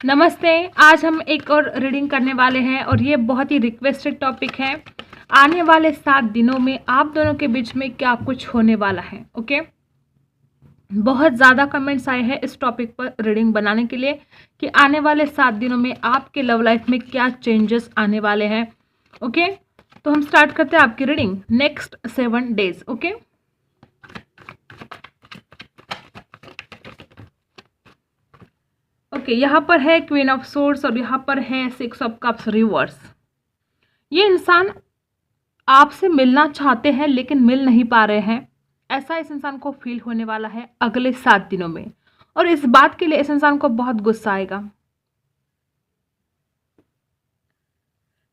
नमस्ते। आज हम एक और रीडिंग करने वाले हैं और ये बहुत ही रिक्वेस्टेड टॉपिक है। आने वाले 7 दिनों में आप दोनों के बीच में क्या कुछ होने वाला है। ओके, बहुत ज़्यादा कमेंट्स आए हैं इस टॉपिक पर रीडिंग बनाने के लिए कि आने वाले 7 दिनों में आपके लव लाइफ में क्या चेंजेस आने वाले हैं। ओके, तो हम स्टार्ट करते हैं आपकी रीडिंग नेक्स्ट 7 डेज। ओके, यहाँ पर है क्वीन ऑफ सोर्ड्स और यहाँ पर है 6 ऑफ कप्स रिवर्स। ये इंसान आपसे मिलना चाहते हैं लेकिन मिल नहीं पा रहे हैं, ऐसा इस इंसान को फील होने वाला है अगले 7 दिनों में। और इस बात के लिए इस इंसान को बहुत गुस्सा आएगा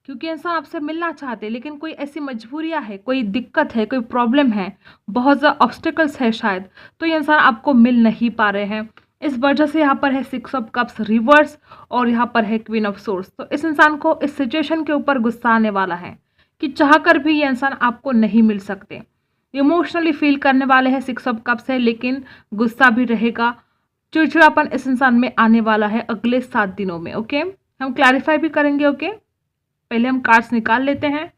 क्योंकि इंसान आपसे मिलना चाहते हैं लेकिन कोई ऐसी मजबूरियां है, कोई दिक्कत है, कोई प्रॉब्लम है, बहुत ज़्यादा ऑब्स्टिकल्स है शायद, तो ये इंसान आपको मिल नहीं पा रहे हैं। इस वजह से यहाँ पर है 6 ऑफ कप्स रिवर्स और यहाँ पर है क्वीन ऑफ सोर्ड्स। तो इस इंसान को इस सिचुएशन के ऊपर गुस्सा आने वाला है कि चाहकर भी ये इंसान आपको नहीं मिल सकते। इमोशनली फील करने वाले हैं, 6 ऑफ कप्स है, लेकिन गुस्सा भी रहेगा, चिड़चिड़ापन इस इंसान में आने वाला है अगले 7 दिनों में। ओके, हम क्लैरिफाई भी करेंगे। ओके, पहले हम कार्ड्स निकाल लेते हैं।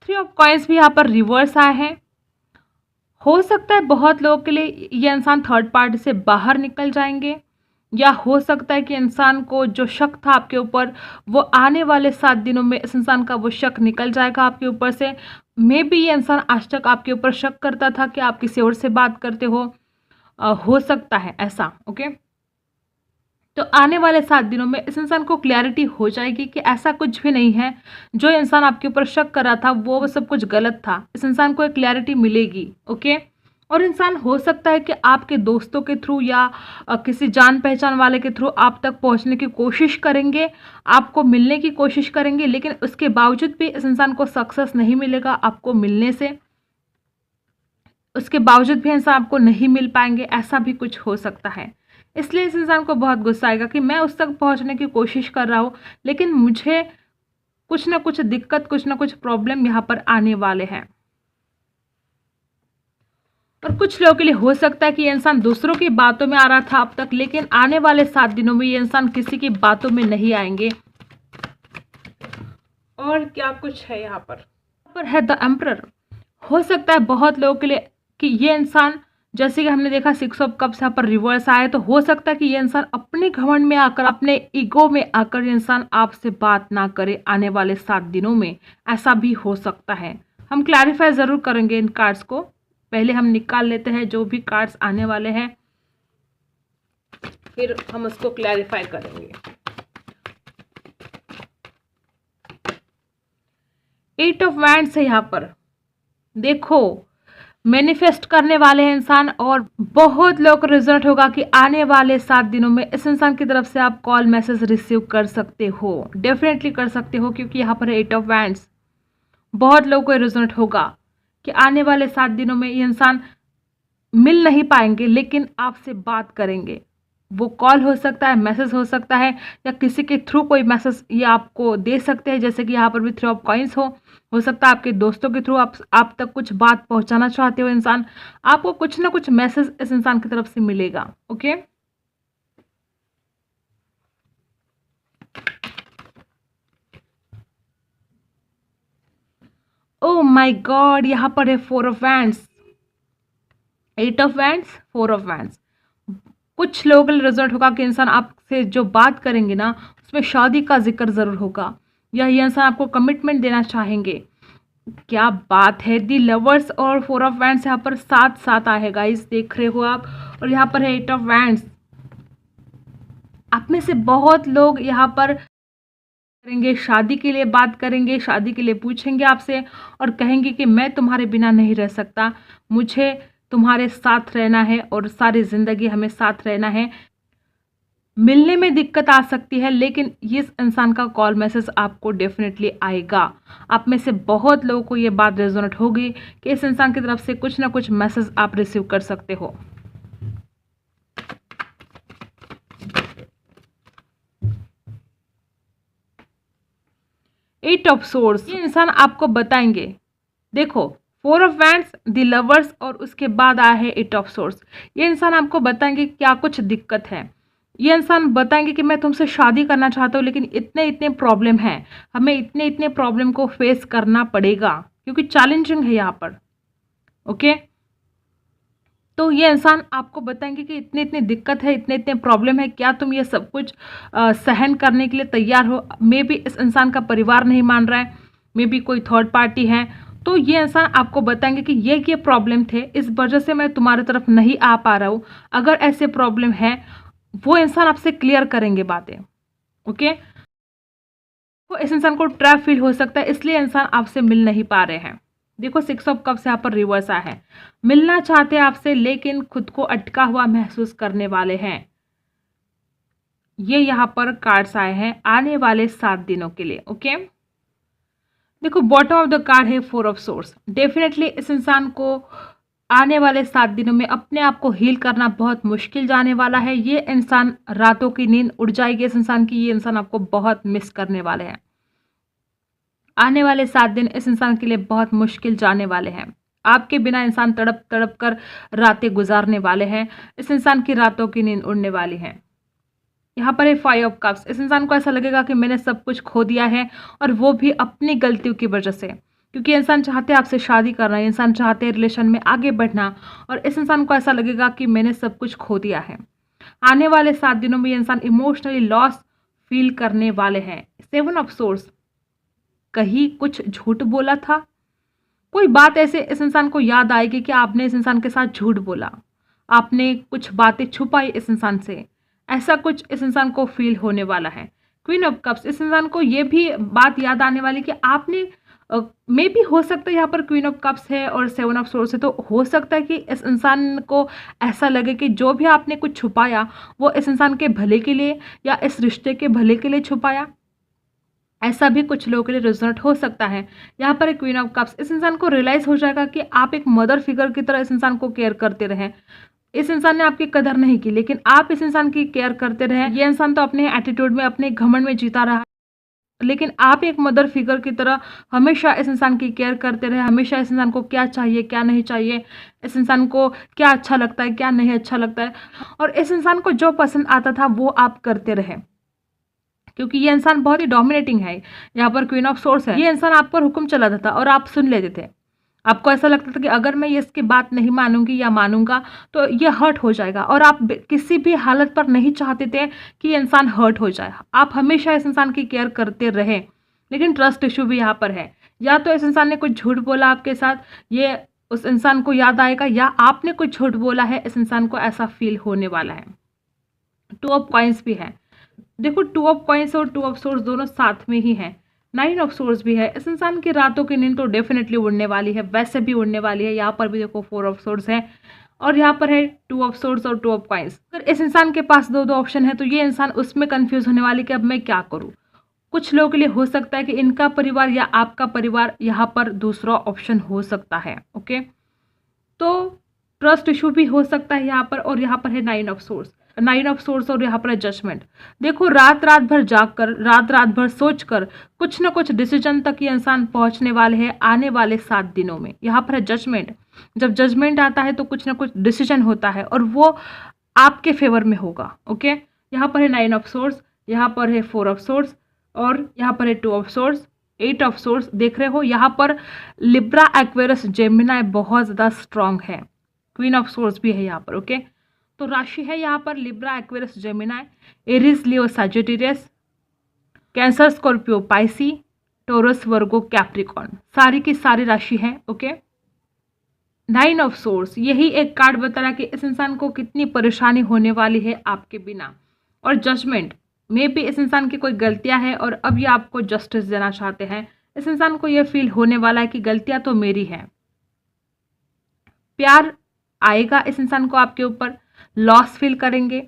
थ्री ऑफ कॉइंस भी यहाँ पर रिवर्स आए हैं। हो सकता है बहुत लोगों के लिए ये इंसान थर्ड पार्टी से बाहर निकल जाएंगे, या हो सकता है कि इंसान को जो शक था आपके ऊपर वो आने वाले 7 दिनों में इस इंसान का वो शक निकल जाएगा आपके ऊपर से। मे बी ये इंसान आज तक आपके ऊपर शक करता था कि आप किसी और से बात करते हो सकता है ऐसा। ओके, तो आने वाले 7 दिनों में इस इंसान को क्लैरिटी हो जाएगी कि ऐसा कुछ भी नहीं है, जो इंसान आपके ऊपर शक कर रहा था वो सब कुछ गलत था। इस इंसान को एक क्लैरिटी मिलेगी। ओके, और इंसान हो सकता है कि आपके दोस्तों के थ्रू या किसी जान पहचान वाले के थ्रू आप तक पहुंचने की कोशिश करेंगे, आपको मिलने की कोशिश करेंगे, लेकिन उसके बावजूद भी इस इंसान को सक्सेस नहीं मिलेगा आपको मिलने से। उसके बावजूद भी इंसान आपको नहीं मिल पाएंगे, ऐसा भी कुछ हो सकता है। इसलिए इस इंसान को बहुत गुस्सा आएगा कि मैं उस तक पहुंचने की कोशिश कर रहा हूँ लेकिन मुझे कुछ ना कुछ दिक्कत, कुछ ना कुछ प्रॉब्लम यहाँ पर आने वाले हैं। और कुछ लोगों के लिए हो सकता है कि ये इंसान दूसरों की बातों में आ रहा था अब तक, लेकिन आने वाले 7 दिनों में ये इंसान किसी की बातों में नहीं आएंगे। और क्या कुछ है यहाँ पर है द एम्परर। हो सकता है बहुत लोगों के लिए कि ये इंसान, जैसे कि हमने देखा 6 ऑफ कप्स यहाँ पर रिवर्स आए, तो हो सकता है कि ये इंसान अपने घमंड में आकर, अपने ईगो में आकर ये इंसान आपसे बात ना करे आने वाले 7 दिनों में, ऐसा भी हो सकता है। हम क्लैरिफाई ज़रूर करेंगे इन कार्ड्स को। पहले हम निकाल लेते हैं जो भी कार्ड्स आने वाले हैं, फिर हम उसको क्लैरिफाई करेंगे। 8 ऑफ वैंड्स है यहाँ पर। देखो, मैनिफेस्ट करने वाले हैं इंसान और बहुत लोगों को रिजल्ट होगा कि आने वाले 7 दिनों में इस इंसान की तरफ से आप कॉल मैसेज रिसीव कर सकते हो, डेफिनेटली कर सकते हो, क्योंकि यहाँ पर 8 ऑफ वैंड्स। बहुत लोगों को रिजल्ट होगा कि आने वाले 7 दिनों में ये इंसान मिल नहीं पाएंगे लेकिन आपसे बात करेंगे। वो कॉल हो सकता है, मैसेज हो सकता है, या किसी के थ्रू कोई मैसेज ये आपको दे सकते हैं, जैसे कि यहाँ पर भी 3 ऑफ कॉइंस हो सकता है आपके दोस्तों के थ्रू आप तक कुछ बात पहुंचाना चाहते हो इंसान, आपको कुछ ना कुछ मैसेज इस इंसान की तरफ से मिलेगा। ओके, ओ माय गॉड, यहाँ पर है 4 of wands, 8 of wands, 4 of wands. कुछ लोगों के लिए रिजल्ट होगा कि इंसान आपसे जो बात करेंगे ना उसमें शादी का जिक्र ज़रूर होगा, या ये इंसान आपको कमिटमेंट देना चाहेंगे। क्या बात है, दी लवर्स और 4 ऑफ वैंड्स यहाँ पर साथ साथ आए गाइस, देख रहे हो आप। और यहाँ पर है 8 ऑफ वैंड्स। आप में से बहुत लोग यहाँ पर करेंगे, शादी के लिए बात करेंगे, शादी के लिए पूछेंगे आपसे और कहेंगे कि मैं तुम्हारे बिना नहीं रह सकता, मुझे तुम्हारे साथ रहना है और सारी ज़िंदगी हमें साथ रहना है। मिलने में दिक्कत आ सकती है लेकिन इस इंसान का कॉल मैसेज आपको डेफिनेटली आएगा। आप में से बहुत लोगों को ये बात रेजोनेट होगी कि इस इंसान की तरफ से कुछ ना कुछ मैसेज आप रिसीव कर सकते हो। एट ऑफ सोर्ड्स, ये इंसान आपको बताएंगे। देखो, 4 ऑफ वैंड्स, द लवर्स, और उसके बाद आया है 8 ऑफ सोर्स। ये इंसान आपको बताएंगे क्या कुछ दिक्कत है। ये इंसान बताएंगे कि मैं तुमसे शादी करना चाहता हूँ लेकिन इतने इतने प्रॉब्लम हैं, हमें इतने इतने प्रॉब्लम को फेस करना पड़ेगा क्योंकि चैलेंजिंग है यहाँ पर। ओके, तो ये इंसान आपको बताएंगे कि इतने इतने दिक्कत है, इतने इतने प्रॉब्लम है, क्या तुम ये सब कुछ सहन करने के लिए तैयार हो। मे बी इस इंसान का परिवार नहीं मान रहा है, मे बी कोई थर्ड पार्टी है, तो ये इंसान आपको बताएंगे कि ये प्रॉब्लम थे, इस वजह से मैं तुम्हारी तरफ नहीं आ पा रहा हूँ। अगर ऐसे प्रॉब्लम है वो इंसान आपसे क्लियर करेंगे बातें। ओके, तो इस इंसान को ट्रैप फील हो सकता है, इसलिए इंसान आपसे मिल नहीं पा रहे हैं। देखो 6 ऑफ कप्स यहाँ पर रिवर्स आया है, मिलना चाहते हैं आपसे लेकिन खुद को अटका हुआ महसूस करने वाले हैं। ये यहाँ पर कार्ड्स आए हैं आने वाले 7 दिनों के लिए। ओके, देखो बॉटम ऑफ द कार्ड है 4 ऑफ सोर्स। डेफिनेटली इस इंसान को आने वाले 7 दिनों में अपने आप को हील करना बहुत मुश्किल जाने वाला है। ये इंसान रातों की नींद उड़ जाएगी इस इंसान की, ये इंसान आपको बहुत मिस करने वाले हैं। आने वाले 7 दिन इस इंसान के लिए बहुत मुश्किल जाने वाले हैं। आपके बिना इंसान तड़प तड़प कर रातें गुजारने वाले हैं। इस इंसान की रातों की नींद उड़ने वाली है। यहाँ पर है 5 ऑफ कप्स। इस इंसान को ऐसा लगेगा कि मैंने सब कुछ खो दिया है, और वो भी अपनी गलतियों की वजह से, क्योंकि इंसान चाहते हैं आपसे शादी करना, इंसान चाहते हैं रिलेशन में आगे बढ़ना, और इस इंसान को ऐसा लगेगा कि मैंने सब कुछ खो दिया है। आने वाले 7 दिनों में ये इंसान इमोशनली लॉस फील करने वाले हैं। 7 ऑफ सोर्स, कहीं कुछ झूठ बोला था, कोई बात ऐसे इस इंसान को याद आएगी कि आपने इस इंसान के साथ झूठ बोला, आपने कुछ बातें छुपाई इस इंसान से, ऐसा कुछ इस इंसान को फील होने वाला है। क्वीन ऑफ कप्स, इस इंसान को ये भी बात याद आने वाली कि आपने मे भी हो सकता है यहाँ पर क्वीन ऑफ कप्स है और 7 ऑफ सोर्स है, तो हो सकता है कि इस इंसान को ऐसा लगे कि जो भी आपने कुछ छुपाया वो इस इंसान के भले के लिए या इस रिश्ते के भले के लिए छुपाया। ऐसा भी कुछ लोगों के लिए रिजल्ट हो सकता है। यहाँ पर एक क्वीन ऑफ कप्स, इस इंसान को रियलाइज हो जाएगा कि आप एक मदर फिगर की तरह इस इंसान को केयर करते रहे। इस इंसान ने आपकी कदर नहीं की लेकिन आप इस इंसान की केयर करते रहे। ये इंसान तो अपने एटीट्यूड में, अपने घमंड में जीता रहा, लेकिन आप एक मदर फिगर की तरह हमेशा इस इंसान की केयर करते रहे। हमेशा इस इंसान को क्या चाहिए क्या नहीं चाहिए, इस इंसान को क्या अच्छा लगता है क्या नहीं अच्छा लगता है, और इस इंसान को जो पसंद आता था वो आप करते रहे, क्योंकि ये इंसान बहुत ही डोमिनेटिंग है। यहाँ पर क्वीन ऑफ सोर्स है, ये इंसान आप पर हुक्म चलाता था और आप सुन लेते थे। आपको ऐसा लगता था कि अगर मैं ये इसकी बात नहीं मानूंगी या मानूंगा तो ये हर्ट हो जाएगा, और आप किसी भी हालत पर नहीं चाहते थे कि ये इंसान हर्ट हो जाए। आप हमेशा इस इंसान की केयर करते रहे, लेकिन ट्रस्ट इशू भी यहाँ पर है। या तो इस इंसान ने कुछ झूठ बोला आपके साथ, ये उस इंसान को याद आएगा, या आपने कुछ झूठ बोला है, इस इंसान को ऐसा फील होने वाला है। 2 ऑफ कॉइंस भी है। देखो 2 ऑफ कॉइंस और 2 ऑफ सोर्स दोनों साथ में ही हैं। 9 ऑफ सोर्स भी है। इस इंसान की रातों की नींद तो डेफिनेटली उड़ने वाली है, वैसे भी उड़ने वाली है। यहाँ पर भी देखो 4 ऑफ सोर्स है, और यहाँ पर है 2 ऑफ सोर्स और 2 ऑफ कॉइंस। अगर इस इंसान के पास दो ऑप्शन है तो ये इंसान उसमें कंफ्यूज होने वाली कि अब मैं क्या करूँ। कुछ लोगों के लिए हो सकता है कि इनका परिवार या आपका परिवार यहाँ पर दूसरा ऑप्शन हो सकता है। ओके, तो ट्रस्ट इशू भी हो सकता है यहाँ पर, और यहाँ पर है 9 ऑफ सोर्स। 9 ऑफ सोर्स और यहाँ पर है जजमेंट। देखो रात रात भर जाग कर, रात रात भर सोच कर कुछ ना कुछ डिसीजन तक ये इंसान पहुंचने वाले हैं आने वाले 7 दिनों में। यहाँ पर है जजमेंट। जब जजमेंट आता है तो कुछ ना कुछ डिसीजन होता है और वो आपके फेवर में होगा। ओके, यहाँ पर है 9 ऑफ सोर्स, यहाँ पर है 4 ऑफ सोर्स, और यहाँ पर है 2 ऑफ सोर्स, 8 ऑफ सोर्स। देख रहे हो यहाँ पर लिब्रा, एक्वेरियस, जेमिनी बहुत ज़्यादा स्ट्रांग है। क्वीन ऑफ सोर्स भी है यहाँ पर। ओके, तो राशि है यहाँ पर Libra, Aquarius, Gemini, Aries, Leo, Sagittarius, Cancer, Scorpio, Pisces, Taurus, Virgo, Capricorn, सारी की सारी राशि है। ओके, 9 ऑफ सोर्स, यही एक कार्ड बता रहा है कि इस इंसान को कितनी परेशानी होने वाली है आपके बिना। और जजमेंट में भी इस इंसान की कोई गलतियां हैं और अब ये आपको जस्टिस देना चाहते हैं। इस इंसान को ये फील होने वाला है कि गलतियां तो मेरी हैं। प्यार आएगा इस इंसान को आपके ऊपर, लॉस फील करेंगे,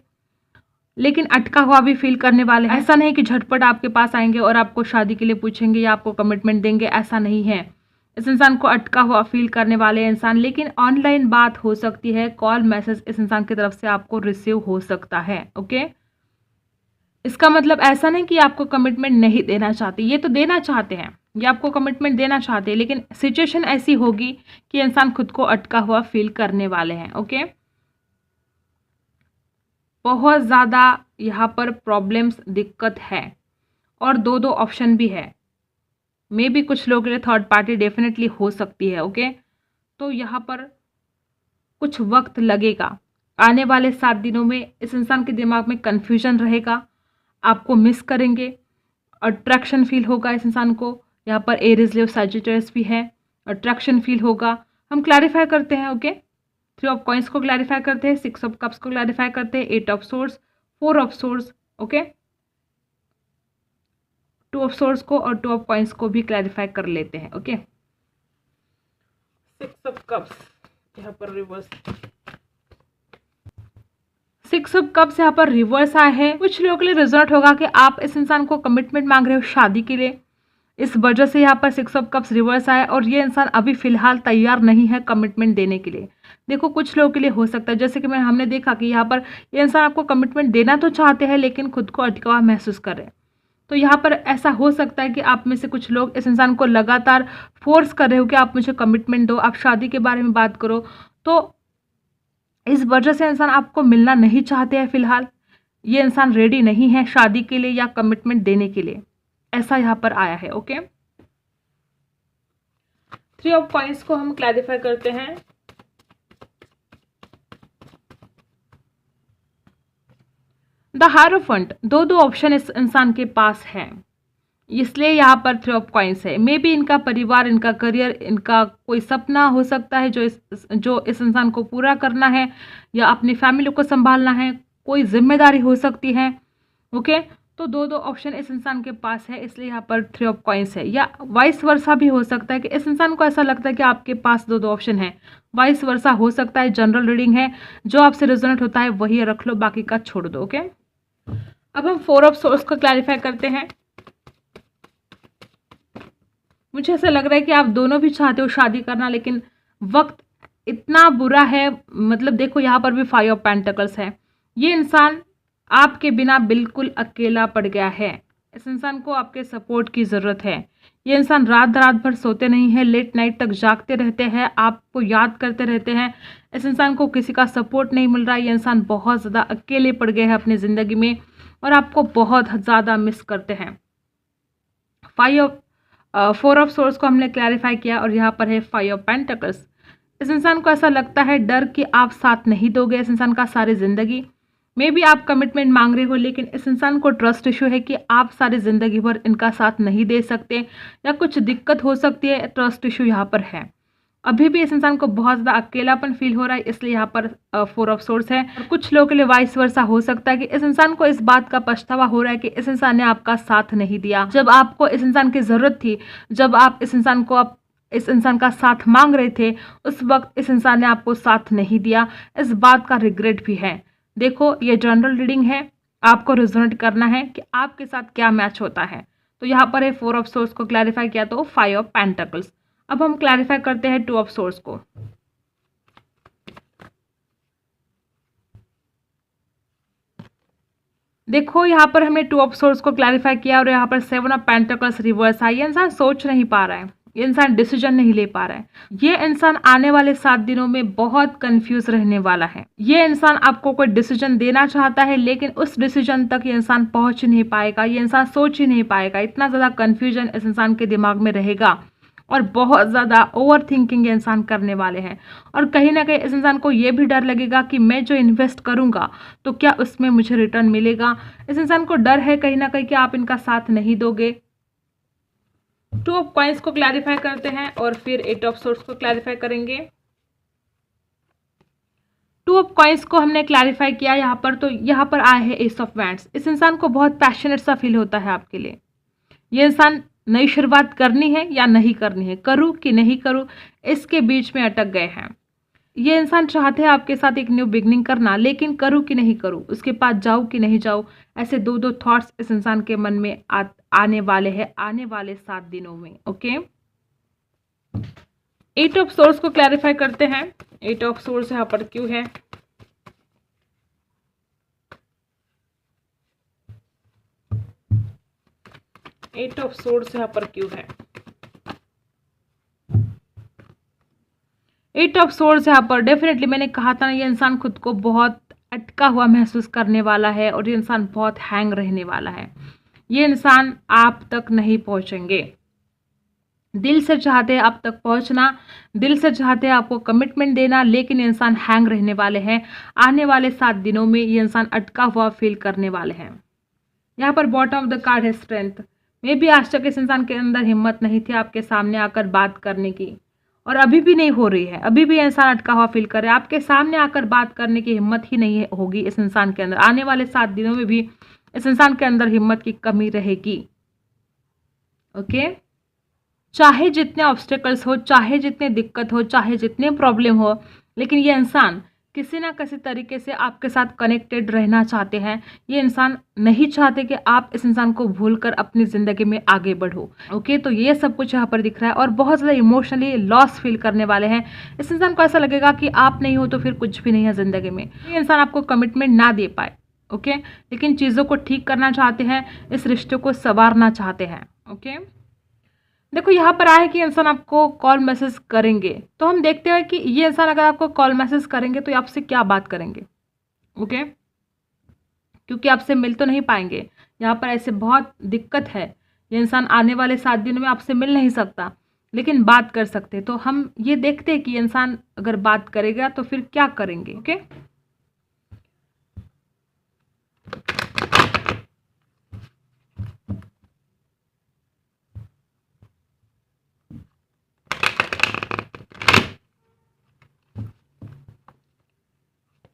लेकिन अटका हुआ भी फील करने वाले हैं। ऐसा नहीं कि झटपट आपके पास आएंगे और आपको शादी के लिए पूछेंगे या आपको कमिटमेंट देंगे, ऐसा नहीं है। इस इंसान को अटका हुआ फील करने वाले हैं इंसान, लेकिन ऑनलाइन बात हो सकती है, कॉल मैसेज इस इंसान की तरफ से आपको रिसीव हो सकता है। ओके, इसका मतलब ऐसा नहीं कि आपको कमिटमेंट नहीं देना चाहते, ये तो देना चाहते हैं, ये आपको कमिटमेंट देना चाहते हैं, लेकिन सिचुएशन ऐसी होगी कि इंसान खुद को अटका हुआ फील करने वाले हैं। ओके, बहुत ज़्यादा यहाँ पर प्रॉब्लम्स, दिक्कत है, और दो दो ऑप्शन भी है। मे भी कुछ लोगों के लिए थर्ड पार्टी डेफिनेटली हो सकती है। ओके, तो यहाँ पर कुछ वक्त लगेगा। आने वाले 7 दिनों में इस इंसान के दिमाग में कन्फ्यूजन रहेगा, आपको मिस करेंगे, अट्रैक्शन फील होगा इस इंसान को। यहाँ पर एरीज लियो सजिटेरियस भी है, अट्रैक्शन फील होगा। हम क्लैरिफाई करते हैं। ओके, 3 ऑफ कॉइंस को क्लैरिफाई करते हैं, 6 ऑफ कप्स को क्लैरिफाई करते हैं, 8 of source, 4 of source, okay, 2 of source को और 2 ऑफ कॉइंस को भी क्लैरिफाई कर लेते हैं। ओके, 6 ऑफ कप्स यहाँ पर रिवर्स, 6 ऑफ कप्स यहाँ पर रिवर्स आए हैं। कुछ लोगों के लिए रिजल्ट होगा कि आप इस इंसान को कमिटमेंट मांग रहे हो शादी के लिए, इस वजह से यहाँ पर 6 ऑफ कप्स रिवर्स आए, और ये इंसान अभी फिलहाल तैयार नहीं है कमिटमेंट देने के लिए। देखो, कुछ लोगों के लिए हो सकता है, जैसे कि हमने देखा कि यहाँ पर ये इंसान आपको कमिटमेंट देना तो चाहते हैं, लेकिन खुद को अटका हुआ महसूस कर रहे हैं। तो यहाँ पर ऐसा हो सकता है कि आप में से कुछ लोग इस इंसान को लगातार फोर्स कर रहे हो कि आप मुझे कमिटमेंट दो, आप शादी के बारे में बात करो। तो इस वजह से इंसान आपको मिलना नहीं चाहते हैं फिलहाल। ये इंसान रेडी नहीं है शादी के लिए या कमिटमेंट देने के लिए, ऐसा यहाँ पर आया है। ओके, 3 ऑफ कॉइंस को हम क्लैरिफाई करते हैं। द हायरोफेंट, दो ऑप्शन इस इंसान के पास है, इसलिए यहाँ पर 3 ऑफ कॉइंस है। मे बी इनका परिवार, इनका करियर, इनका कोई सपना हो सकता है जो इस इंसान को पूरा करना है, या अपनी फैमिली को संभालना है, कोई जिम्मेदारी हो सकती है। ओके, तो दो ऑप्शन इस इंसान के पास है, इसलिए यहाँ पर 3 ऑफ कॉइंस है। या वाइस वर्सा भी हो सकता है कि इस इंसान को ऐसा लगता है कि आपके पास दो ऑप्शन है, वाइस वर्सा हो सकता है। जनरल रीडिंग है, जो आपसे रेजोनेट होता है वही रख लो, बाकी का छोड़ दो। ओके, अब हम 4 ऑफ सोर्स को क्लैरिफाई करते हैं। मुझे ऐसा लग रहा है कि आप दोनों भी चाहते हो शादी करना, लेकिन वक्त इतना बुरा है। मतलब देखो, यहाँ पर भी 5 ऑफ पेंटिकल्स है। ये इंसान आपके बिना बिल्कुल अकेला पड़ गया है। इस इंसान को आपके सपोर्ट की ज़रूरत है। ये इंसान रात रात भर सोते नहीं है, लेट नाइट तक जागते रहते हैं, आपको याद करते रहते हैं। इस इंसान को किसी का सपोर्ट नहीं मिल रहा है। ये इंसान बहुत ज़्यादा अकेले पड़ गए हैं अपनी ज़िंदगी में, और आपको बहुत ज़्यादा मिस करते हैं। 4 ऑफ सोर्स को हमने क्लैरिफाई किया, और यहाँ पर है 5 ऑफ पेंटिकल्स। इस इंसान को ऐसा लगता है डर कि आप साथ नहीं दोगे इस इंसान का सारी ज़िंदगी। मे बी आप कमिटमेंट मांग रहे हो, लेकिन इस इंसान को ट्रस्ट इशू है कि आप सारी ज़िंदगी भर इनका साथ नहीं दे सकते, या कुछ दिक्कत हो सकती है, ट्रस्ट इशू यहाँ पर है। अभी भी इस इंसान को बहुत ज़्यादा अकेलापन फील हो रहा है, इसलिए यहाँ पर 4 ऑफ सोर्स है। और कुछ लोगों के लिए वाइस वर्सा हो सकता है कि इस इंसान को इस बात का पछतावा हो रहा है कि इस इंसान ने आपका साथ नहीं दिया जब आपको इस इंसान की ज़रूरत थी, जब आप इस इंसान का साथ मांग रहे थे, उस वक्त इस इंसान ने आपको साथ नहीं दिया। इस बात का रिग्रेट भी है। देखो, ये जनरल रीडिंग है, आपको रिजोनेट करना है कि आपके साथ क्या मैच होता है। तो यहाँ पर है 4 ऑफ सोर्स को क्लैरिफाई किया, तो 5 ऑफ पेंटिकल्स। अब हम क्लैरिफाई करते हैं 2 ऑफ सोर्स को। देखो, यहाँ पर हमने 2 ऑफ सोर्स को क्लैरिफाई किया, और यहाँ पर 7 ऑफ पेंटिकल्स रिवर्स आई। ये इंसान सोच नहीं पा रहा है, ये इंसान डिसीजन नहीं ले पा रहा है। ये इंसान आने वाले 7 दिनों में बहुत कंफ्यूज रहने वाला है। ये इंसान आपको कोई डिसीजन देना चाहता है, लेकिन उस डिसीजन तक ये इंसान पहुंच नहीं पाएगा, ये इंसान सोच ही नहीं पाएगा। इतना ज़्यादा कन्फ्यूजन इस इंसान के दिमाग में रहेगा, और बहुत ज़्यादा ओवर थिंकिंग इंसान करने वाले हैं। और कहीं ना कहीं इस इंसान को ये भी डर लगेगा कि मैं जो इन्वेस्ट करूँगा तो क्या उसमें मुझे रिटर्न मिलेगा। इस इंसान को डर है कहीं ना कहीं कि आप इनका साथ नहीं दोगे। 2 ऑफ कॉइंस को क्लैरिफाई करते हैं, और फिर 8 ऑफ सोर्स को क्लैरिफाई करेंगे। 2 ऑफ कॉइंस को हमने क्लैरिफाई किया यहाँ पर, तो यहाँ पर आए हैं एस ऑफ वैंड्स। इस इंसान को बहुत पैशनेट सा फील होता है आपके लिए। ये इंसान नई शुरुआत करनी है या नहीं करनी है, करूँ कि नहीं करूँ, इसके बीच में अटक गए हैं। ये इंसान चाहते हैं आपके साथ एक न्यू बिगनिंग करना, लेकिन करूँ कि नहीं करूँ, उसके पास जाऊँ कि नहीं जाऊँ, ऐसे दो थॉट्स इस इंसान के मन में आने वाले हैं आने वाले 7 दिनों में। ओके, 8 ऑफ सोर्स को क्लैरिफाई करते हैं। 8 ऑफ सोर्स यहाँ पर क्यों है। 8 ऑफ सोर्स यहाँ पर क्यों है। एट ऑफ सोर्स यहाँ पर डेफिनेटली मैंने कहा था ना, ये इंसान खुद को बहुत अटका हुआ महसूस करने वाला है और ये इंसान बहुत हैंग रहने वाला है। ये इंसान आप तक नहीं पहुंचेंगे। दिल से चाहते हैं आप तक पहुंचना, दिल से चाहते हैं आपको कमिटमेंट देना, लेकिन ये इंसान हैंग रहने वाले हैं। आने वाले 7 दिनों में ये इंसान अटका हुआ फील करने वाले हैं। यहाँ पर बॉटम ऑफ द कार्ड है स्ट्रेंथ। मे भी आज तक इस इंसान के अंदर हिम्मत नहीं थी आपके सामने आकर बात करने की, और अभी भी नहीं हो रही है। अभी भी इंसान अटका हुआ फील कर रहा है। आपके सामने आकर बात करने की हिम्मत ही नहीं होगी इस इंसान के अंदर। आने वाले 7 दिनों में भी इस इंसान के अंदर हिम्मत की कमी रहेगी। ओके, चाहे जितने ऑब्स्टेकल्स हो, चाहे जितने दिक्कत हो, चाहे जितने प्रॉब्लम हो, लेकिन ये इंसान किसी ना किसी तरीके से आपके साथ कनेक्टेड रहना चाहते हैं। ये इंसान नहीं चाहते कि आप इस इंसान को भूलकर अपनी ज़िंदगी में आगे बढ़ो। ओके, तो ये सब कुछ यहाँ पर दिख रहा है और बहुत ज़्यादा इमोशनली लॉस फील करने वाले हैं। इस इंसान को ऐसा लगेगा कि आप नहीं हो तो फिर कुछ भी नहीं है ज़िंदगी में। ये इंसान आपको कमिटमेंट ना दे पाए, ओके, लेकिन चीज़ों को ठीक करना चाहते हैं, इस रिश्ते को संवारना चाहते हैं। ओके, देखो यहाँ पर आया कि इंसान आपको कॉल मैसेज करेंगे, तो हम देखते हैं कि ये इंसान अगर आपको कॉल मैसेज करेंगे तो ये आपसे क्या बात करेंगे। ओके, क्योंकि आपसे मिल तो नहीं पाएंगे। यहाँ पर ऐसे बहुत दिक्कत है, ये इंसान आने वाले 7 दिनों में आपसे मिल नहीं सकता, लेकिन बात कर सकते। तो हम ये देखते हैं कि इंसान अगर बात करेगा तो फिर क्या करेंगे। ओके,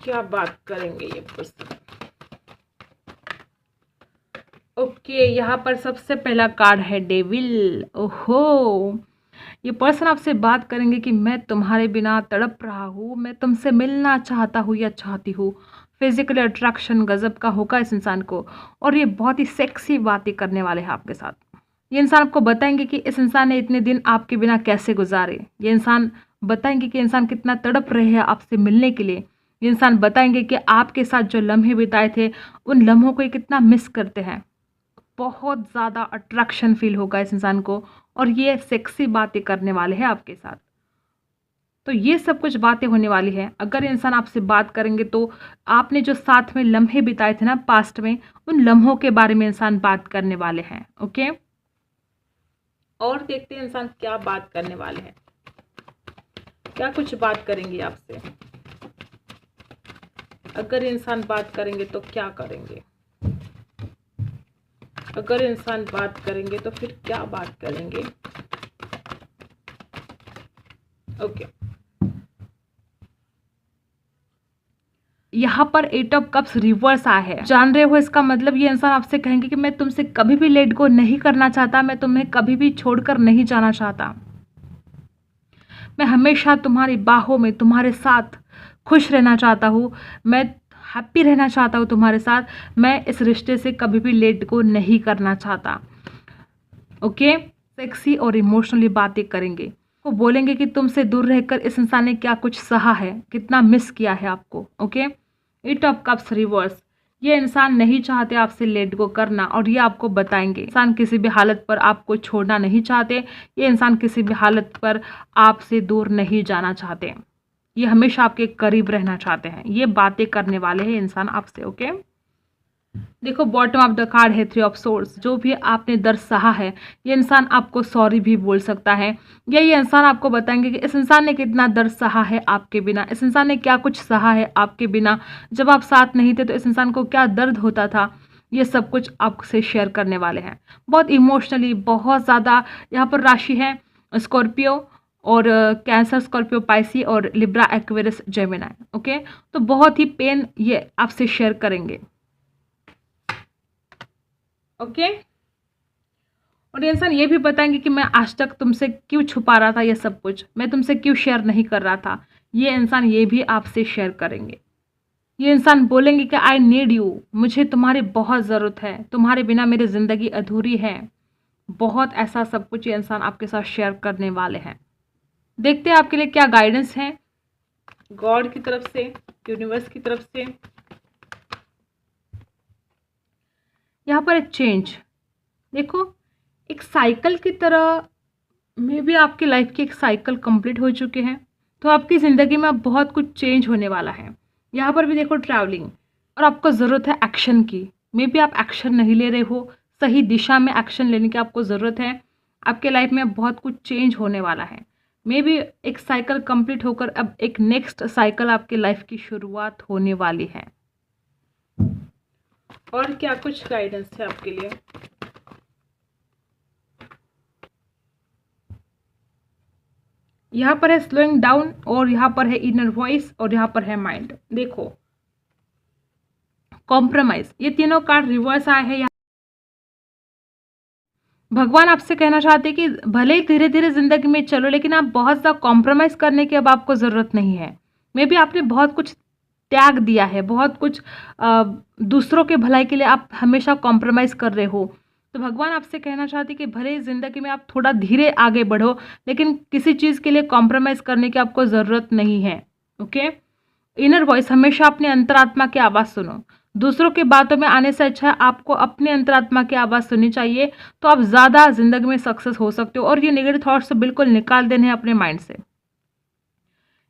क्या बात करेंगे ये पर्सन। ओके, यहाँ पर सबसे पहला कार्ड है डेविल। ओहो, ये पर्सन आपसे बात करेंगे कि मैं तुम्हारे बिना तड़प रहा हूँ, मैं तुमसे मिलना चाहता हूँ या चाहती हूँ। फिजिकली अट्रैक्शन गजब का होगा इस इंसान को, और ये बहुत ही सेक्सी बातें करने वाले हैं आपके साथ। ये इंसान आपको बताएंगे कि इस इंसान ने इतने दिन आपके बिना कैसे गुजारे। ये इंसान बताएंगे कि इंसान कितना तड़प रहे हैं आपसे मिलने के लिए। ये इंसान बताएंगे कि आपके साथ जो लम्हे बिताए थे उन लम्हों को ये कितना मिस करते हैं। बहुत ज़्यादा अट्रैक्शन फील होगा इस इंसान को, और ये सेक्सी बातें करने वाले हैं आपके साथ। तो ये सब कुछ बातें होने वाली है। अगर इंसान आपसे बात करेंगे तो आपने जो साथ में लम्हे बिताए थे ना पास्ट में, उन लम्हों के बारे में इंसान बात करने वाले हैं। ओके, और देखते हैं इंसान क्या बात करने वाले हैं, क्या कुछ बात करेंगे आपसे। अगर इंसान बात करेंगे तो क्या करेंगे, अगर इंसान बात करेंगे तो फिर क्या बात करेंगे। ओके, यहाँ पर 8 ऑफ कप्स रिवर्स आया है। जान रहे हो इसका मतलब ये इंसान आपसे कहेंगे कि मैं तुमसे कभी भी लेट गो नहीं करना चाहता, मैं तुम्हें कभी भी छोड़कर नहीं जाना चाहता, मैं हमेशा तुम्हारी बाहों में तुम्हारे साथ खुश रहना चाहता हूँ, मैं हैप्पी रहना चाहता हूँ तुम्हारे साथ, मैं इस रिश्ते से कभी भी लेट गो नहीं करना चाहता। ओके, सेक्सी और इमोशनली बातें करेंगे, वो बोलेंगे कि तुमसे दूर रहकर इस इंसान ने क्या कुछ सहा है, कितना मिस किया है आपको। ओके, 8 ऑफ कप्स रिवर्स, ये इंसान नहीं चाहते आपसे लेट गो करना, और ये आपको बताएंगे। इंसान किसी भी हालत पर आपको छोड़ना नहीं चाहते, ये इंसान किसी भी हालत पर आपसे दूर नहीं जाना चाहते, ये हमेशा आपके करीब रहना चाहते हैं। ये बातें करने वाले हैं इंसान आपसे। ओके, देखो बॉटम ऑफ द कार्ड है 3 ऑफ सोर्स। जो भी आपने दर्द सहा है, ये इंसान आपको सॉरी भी बोल सकता है, या ये इंसान आपको बताएंगे कि इस इंसान ने कितना दर्द सहा है आपके बिना, इस इंसान ने क्या कुछ सहा है आपके बिना। जब आप साथ नहीं थे तो इस इंसान को क्या दर्द होता था, ये सब कुछ आपसे शेयर करने वाले हैं। बहुत इमोशनली, बहुत ज़्यादा। यहाँ पर राशि है स्कॉर्पियो और कैंसर, स्कॉर्पियो, पाइसी और लिब्रा, एक्वेरियस, जेमिनी। ओके, तो बहुत ही पेन ये आपसे शेयर करेंगे। ओके, और ये इंसान ये भी बताएंगे कि मैं आज तक तुमसे क्यों छुपा रहा था, ये सब कुछ मैं तुमसे क्यों शेयर नहीं कर रहा था, ये इंसान ये भी आपसे शेयर करेंगे। ये इंसान बोलेंगे कि आई नीड यू, मुझे तुम्हारी बहुत ज़रूरत है, तुम्हारे बिना मेरी ज़िंदगी अधूरी है। बहुत ऐसा सब कुछ ये इंसान आपके साथ शेयर करने वाले हैं। देखते हैं आपके लिए क्या गाइडेंस है गॉड की तरफ से, यूनिवर्स की तरफ से। यहाँ पर एक चेंज, देखो एक साइकिल की तरह, मे भी आपकी लाइफ की एक साइकिल कंप्लीट हो चुके हैं। तो आपकी ज़िंदगी में अब बहुत कुछ चेंज होने वाला है। यहाँ पर भी देखो ट्रैवलिंग, और आपको ज़रूरत है एक्शन की। मे बी आप एक्शन नहीं ले रहे हो, सही दिशा में एक्शन लेने की आपको ज़रूरत है। आपके लाइफ में अब बहुत कुछ चेंज होने वाला है। मे बी एक साइकिल कंप्लीट होकर अब एक नेक्स्ट साइकिल आपके लाइफ की शुरुआत होने वाली है। और क्या कुछ गाइडेंस है आपके लिए? यहाँ पर है स्लोइंग डाउन, और यहाँ पर है इनर वॉइस, और यहाँ पर है माइंड। देखो कॉम्प्रोमाइज, ये तीनों कार्ड रिवर्स आए हैं। भगवान आपसे कहना चाहते हैं कि भले ही धीरे धीरे जिंदगी में चलो, लेकिन आप बहुत सा कॉम्प्रोमाइज करने की अब आपको ज़रूरत नहीं है। मे बी आपने बहुत कुछ त्याग दिया है, बहुत कुछ दूसरों के भलाई के लिए आप हमेशा कॉम्प्रोमाइज़ कर रहे हो। तो भगवान आपसे कहना चाहते हैं कि भले ही ज़िंदगी में आप थोड़ा धीरे आगे बढ़ो, लेकिन किसी चीज़ के लिए कॉम्प्रोमाइज़ करने की आपको ज़रूरत नहीं है। ओके। इनर वॉइस, हमेशा अपने अंतरात्मा की आवाज़ सुनो। दूसरों की बातों में आने से अच्छा है आपको अपने अंतरात्मा की आवाज़ सुननी चाहिए, तो आप ज़्यादा ज़िंदगी में सक्सेस हो सकते हो। और ये नेगेटिव थॉट्स तो बिल्कुल निकाल देने हैं अपने माइंड से।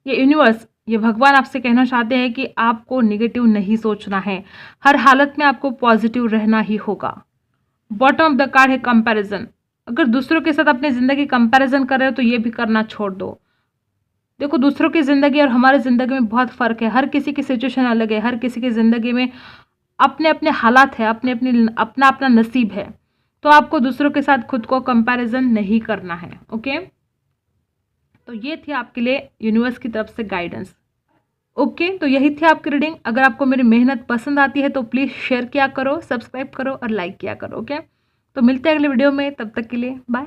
ये यूनिवर्स, ये भगवान आपसे कहना चाहते हैं कि आपको नेगेटिव नहीं सोचना है, हर हालत में आपको पॉजिटिव रहना ही होगा। बॉटम ऑफ द कार्ड है कंपैरिजन। अगर दूसरों के साथ अपनी ज़िंदगी कंपैरिजन कर रहे हो तो ये भी करना छोड़ दो। देखो दूसरों की ज़िंदगी और हमारी ज़िंदगी में बहुत फ़र्क है। हर किसी की सिचुएशन अलग है, हर किसी की ज़िंदगी में अपने अपने हालात है, अपना अपना नसीब है। तो आपको दूसरों के साथ खुद को कंपैरिजन नहीं करना है। ओके, तो ये थी आपके लिए यूनिवर्स की तरफ से गाइडेंस। ओके, तो यही थी आपकी रीडिंग। अगर आपको मेरी मेहनत पसंद आती है तो प्लीज़ शेयर किया करो, सब्सक्राइब करो और लाइक किया करो। ओके, तो मिलते हैं अगले वीडियो में, तब तक के लिए बाय।